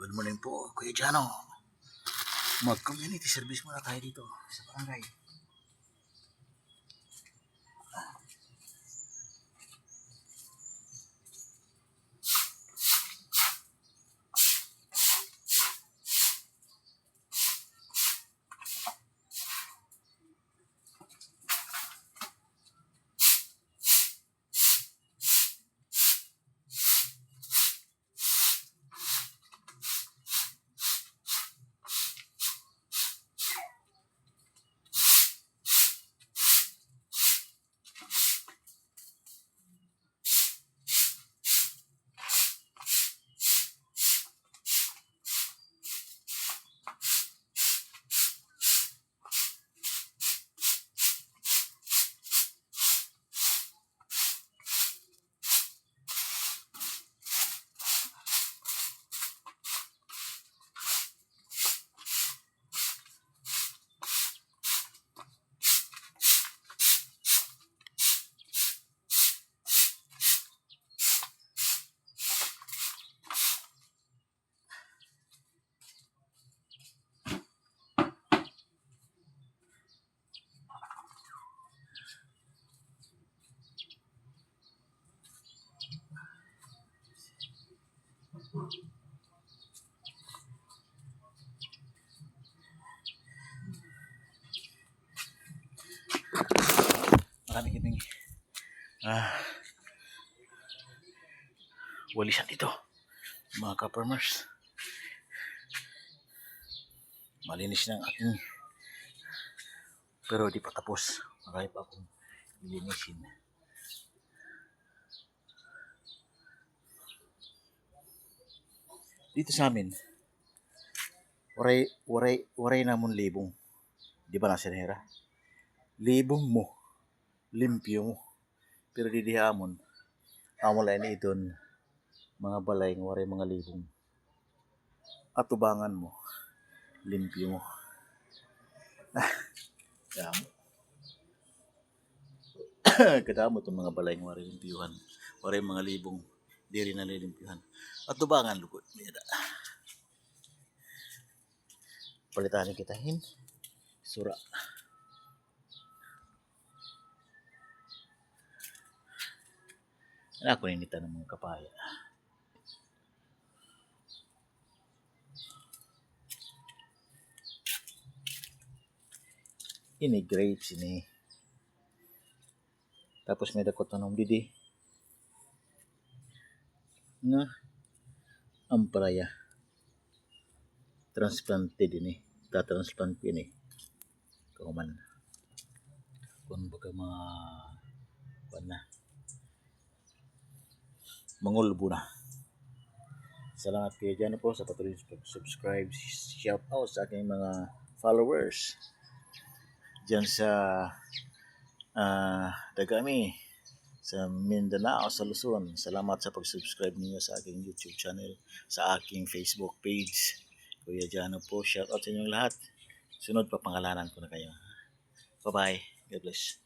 Good morning po, Kuya Jano. Mag-community service muna tayo dito sa barangay. Marami kaming walisan dito, mga ka-farmers. Malinis na ang aking, pero di pa tapos. Marami pa akong lilinisin. Dito sa amin, waray namon libong. Di ba na sinira? Libong mo, limpyo mo. Pero di dihamon, amon lain idon, mga balay ng waray mga libong. At tubangan mo, limpyo mo. Kadamo itong mga balay ng waray limpyuhan. Waray mga libong, di rin nalilimpyuhan. At tubangan lukot. Palitan kitahin, sura. Ako ninitan ng mga kapaya. Ini grapes ini. Tapos may dakot na didi. Nga ampalaya. Transplanted ini. Ta-transplant ini. Kauman. Kung baga mga mangulbo na. Salamat kayo dyan po sa patuloy subscribe, shout out sa aking mga followers dyan sa Dagami, sa Mindanao, sa Luzon. Salamat sa pag-subscribe niyo sa aking YouTube channel, sa aking Facebook page. Kuya Jano po, shout out sa inyong lahat. Sunod pa pangalanan ko na kayo. Bye bye, God bless.